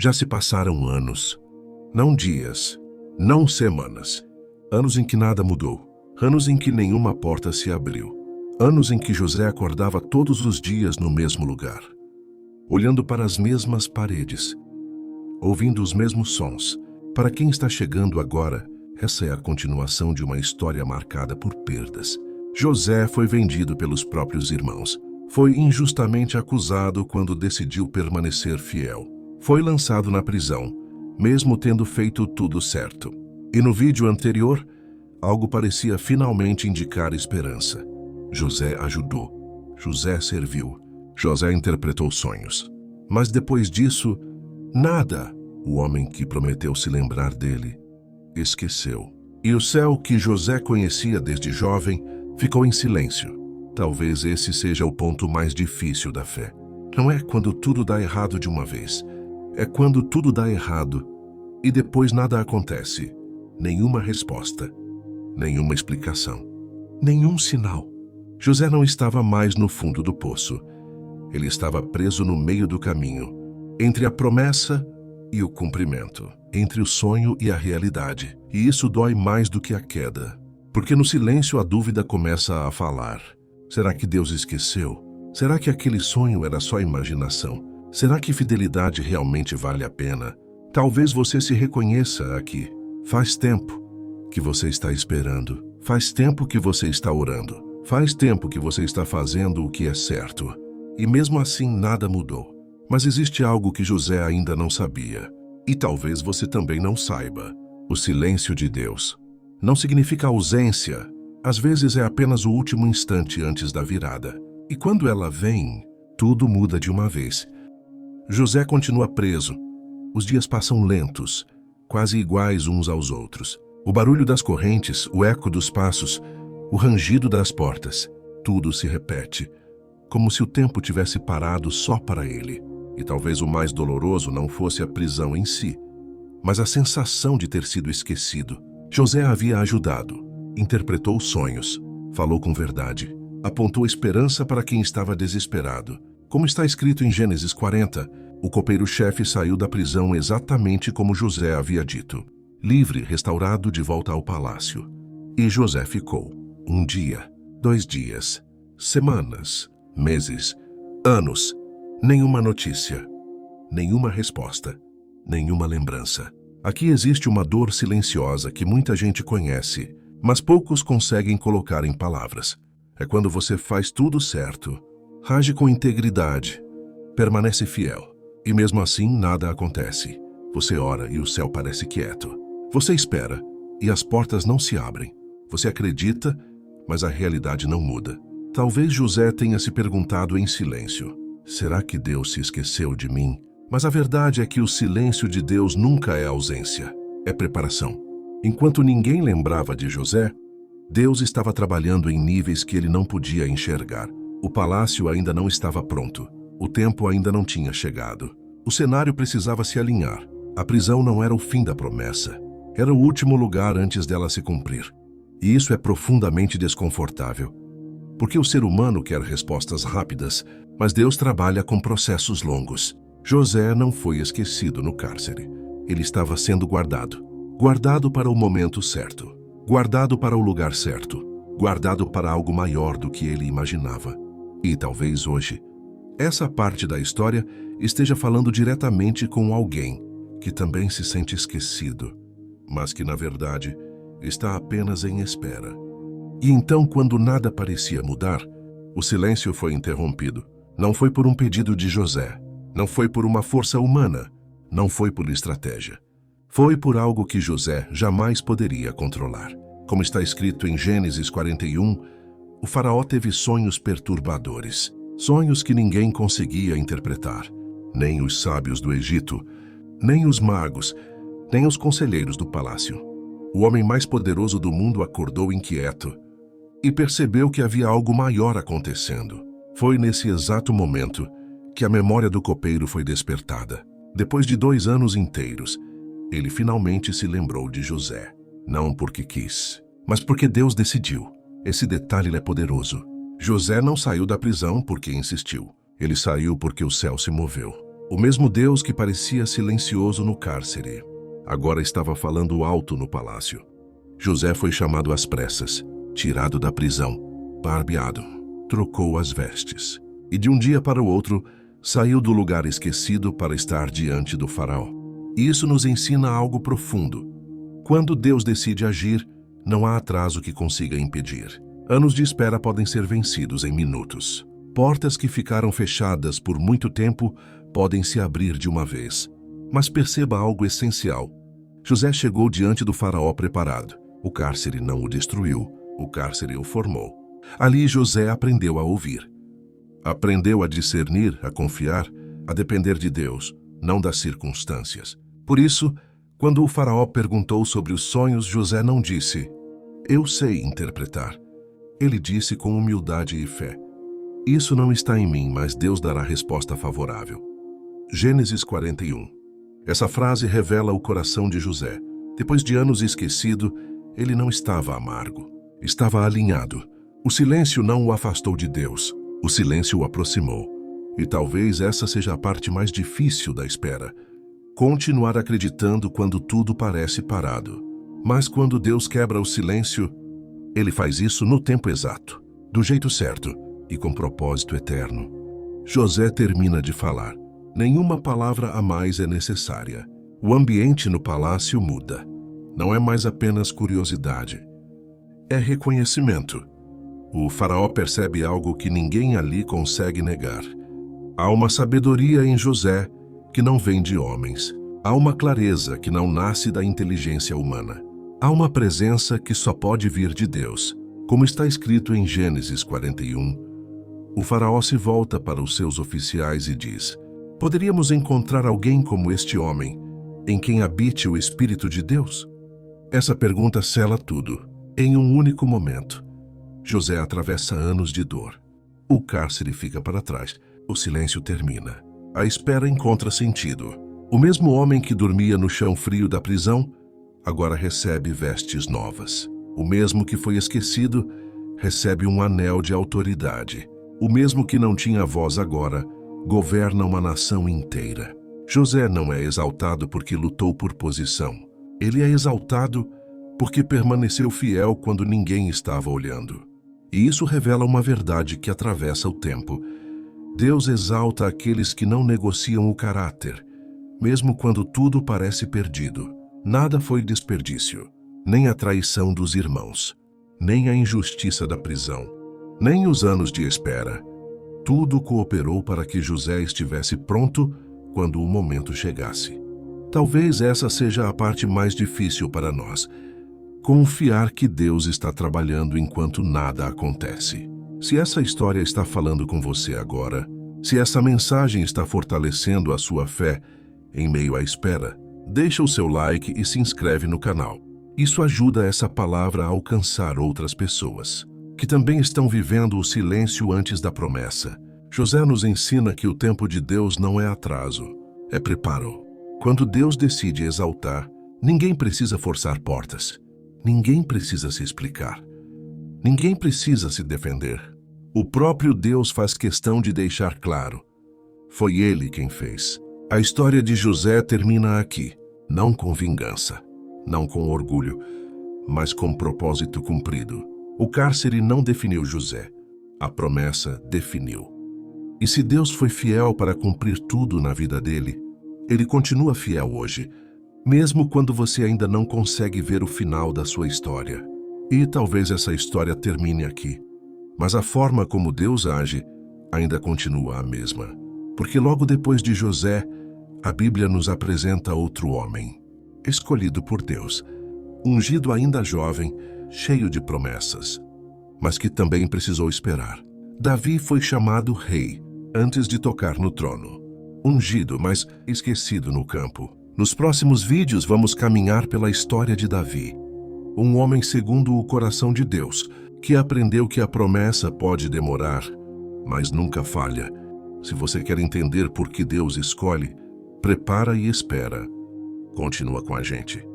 Já se passaram anos, não dias, não semanas, anos em que nada mudou, anos em que nenhuma porta se abriu, anos em que José acordava todos os dias no mesmo lugar, olhando para as mesmas paredes, ouvindo os mesmos sons. Para quem está chegando agora, essa é a continuação de uma história marcada por perdas. José foi vendido pelos próprios irmãos. Foi injustamente acusado quando decidiu permanecer fiel. Foi lançado na prisão, mesmo tendo feito tudo certo. E no vídeo anterior, algo parecia finalmente indicar esperança. José ajudou. José serviu. José interpretou sonhos. Mas depois disso, nada. O homem que prometeu se lembrar dele esqueceu. E o céu que José conhecia desde jovem ficou em silêncio. Talvez esse seja o ponto mais difícil da fé. Não é quando tudo dá errado de uma vez. É quando tudo dá errado e depois nada acontece. Nenhuma resposta, nenhuma explicação, nenhum sinal. José não estava mais no fundo do poço. Ele estava preso no meio do caminho, entre a promessa e o cumprimento, entre o sonho e a realidade. E isso dói mais do que a queda, porque no silêncio a dúvida começa a falar. Será que Deus esqueceu? Será que aquele sonho era só imaginação? Será que fidelidade realmente vale a pena? Talvez você se reconheça aqui. Faz tempo que você está esperando. Faz tempo que você está orando. Faz tempo que você está fazendo o que é certo. E mesmo assim nada mudou. Mas existe algo que José ainda não sabia. E talvez você também não saiba. O silêncio de Deus não significa ausência. Às vezes é apenas o último instante antes da virada. E quando ela vem, tudo muda de uma vez. José continua preso. Os dias passam lentos, quase iguais uns aos outros. O barulho das correntes, o eco dos passos, o rangido das portas, tudo se repete, como se o tempo tivesse parado só para ele. E talvez o mais doloroso não fosse a prisão em si, mas a sensação de ter sido esquecido. José havia ajudado, interpretou sonhos, falou com verdade, apontou esperança para quem estava desesperado. Como está escrito em Gênesis 40, o copeiro-chefe saiu da prisão exatamente como José havia dito, livre, restaurado de volta ao palácio. E José ficou 1 dia, 2 dias, semanas, meses, anos. Nenhuma notícia, nenhuma resposta, nenhuma lembrança. Aqui existe uma dor silenciosa que muita gente conhece, mas poucos conseguem colocar em palavras. É quando você faz tudo certo, age com integridade, permanece fiel, e mesmo assim nada acontece. Você ora e o céu parece quieto. Você espera e as portas não se abrem. Você acredita, mas a realidade não muda. Talvez José tenha se perguntado em silêncio: será que Deus se esqueceu de mim? Mas a verdade é que o silêncio de Deus nunca é ausência, é preparação. Enquanto ninguém lembrava de José, Deus estava trabalhando em níveis que ele não podia enxergar. O palácio ainda não estava pronto. O tempo ainda não tinha chegado. O cenário precisava se alinhar. A prisão não era o fim da promessa. Era o último lugar antes dela se cumprir. E isso é profundamente desconfortável. Porque o ser humano quer respostas rápidas, mas Deus trabalha com processos longos. José não foi esquecido no cárcere. Ele estava sendo guardado. Guardado para o momento certo. Guardado para o lugar certo. Guardado para algo maior do que ele imaginava. E talvez hoje, essa parte da história esteja falando diretamente com alguém que também se sente esquecido, mas que, na verdade, está apenas em espera. E então, quando nada parecia mudar, o silêncio foi interrompido. Não foi por um pedido de José, não foi por uma força humana, não foi por estratégia. Foi por algo que José jamais poderia controlar. Como está escrito em Gênesis 41, o faraó teve sonhos perturbadores, sonhos que ninguém conseguia interpretar, nem os sábios do Egito, nem os magos, nem os conselheiros do palácio. O homem mais poderoso do mundo acordou inquieto e percebeu que havia algo maior acontecendo. Foi nesse exato momento que a memória do copeiro foi despertada. Depois de 2 anos inteiros, ele finalmente se lembrou de José. Não porque quis, mas porque Deus decidiu. Esse detalhe é poderoso. José não saiu da prisão porque insistiu. Ele saiu porque o céu se moveu. O mesmo Deus que parecia silencioso no cárcere, agora estava falando alto no palácio. José foi chamado às pressas, tirado da prisão, barbeado, trocou as vestes e de um dia para o outro saiu do lugar esquecido para estar diante do faraó. E isso nos ensina algo profundo. Quando Deus decide agir, não há atraso que consiga impedir. Anos de espera podem ser vencidos em minutos. Portas que ficaram fechadas por muito tempo podem se abrir de uma vez. Mas perceba algo essencial. José chegou diante do faraó preparado. O cárcere não o destruiu, o cárcere o formou. Ali José aprendeu a ouvir. Aprendeu a discernir, a confiar, a depender de Deus, não das circunstâncias. Por isso, quando o faraó perguntou sobre os sonhos, José não disse, "Eu sei interpretar." Ele disse com humildade e fé, "Isso não está em mim, mas Deus dará resposta favorável." Gênesis 41. Essa frase revela o coração de José. Depois de anos esquecido, ele não estava amargo, estava alinhado. O silêncio não o afastou de Deus, o silêncio o aproximou. E talvez essa seja a parte mais difícil da espera. Continuar acreditando quando tudo parece parado. Mas quando Deus quebra o silêncio, Ele faz isso no tempo exato, do jeito certo e com propósito eterno. José termina de falar. Nenhuma palavra a mais é necessária. O ambiente no palácio muda. Não é mais apenas curiosidade. É reconhecimento. O faraó percebe algo que ninguém ali consegue negar. Há uma sabedoria em José que não vem de homens. Há uma clareza que não nasce da inteligência humana. Há uma presença que só pode vir de Deus. Como está escrito em Gênesis 41, o faraó se volta para os seus oficiais e diz, "Poderíamos encontrar alguém como este homem, em quem habite o Espírito de Deus?" Essa pergunta sela tudo. Em um único momento, José atravessa anos de dor. O cárcere fica para trás. O silêncio termina. A espera encontra sentido. O mesmo homem que dormia no chão frio da prisão, agora recebe vestes novas. O mesmo que foi esquecido, recebe um anel de autoridade. O mesmo que não tinha voz agora, governa uma nação inteira. José não é exaltado porque lutou por posição. Ele é exaltado porque permaneceu fiel quando ninguém estava olhando. E isso revela uma verdade que atravessa o tempo. Deus exalta aqueles que não negociam o caráter, mesmo quando tudo parece perdido. Nada foi desperdício, nem a traição dos irmãos, nem a injustiça da prisão, nem os anos de espera. Tudo cooperou para que José estivesse pronto quando o momento chegasse. Talvez essa seja a parte mais difícil para nós. Confiar que Deus está trabalhando enquanto nada acontece. Se essa história está falando com você agora, se essa mensagem está fortalecendo a sua fé em meio à espera, deixa o seu like e se inscreve no canal. Isso ajuda essa palavra a alcançar outras pessoas, que também estão vivendo o silêncio antes da promessa. José nos ensina que o tempo de Deus não é atraso, é preparo. Quando Deus decide exaltar, ninguém precisa forçar portas. Ninguém precisa se explicar. Ninguém precisa se defender. O próprio Deus faz questão de deixar claro. Foi Ele quem fez. A história de José termina aqui, não com vingança, não com orgulho, mas com propósito cumprido. O cárcere não definiu José. A promessa definiu. E se Deus foi fiel para cumprir tudo na vida dele, Ele continua fiel hoje, mesmo quando você ainda não consegue ver o final da sua história. E talvez essa história termine aqui, mas a forma como Deus age ainda continua a mesma. Porque logo depois de José, a Bíblia nos apresenta outro homem, escolhido por Deus, ungido ainda jovem, cheio de promessas, mas que também precisou esperar. Davi foi chamado rei antes de tocar no trono, ungido, mas esquecido no campo. Nos próximos vídeos vamos caminhar pela história de Davi, um homem segundo o coração de Deus, que aprendeu que a promessa pode demorar, mas nunca falha. Se você quer entender por que Deus escolhe, prepara e espera. Continua com a gente.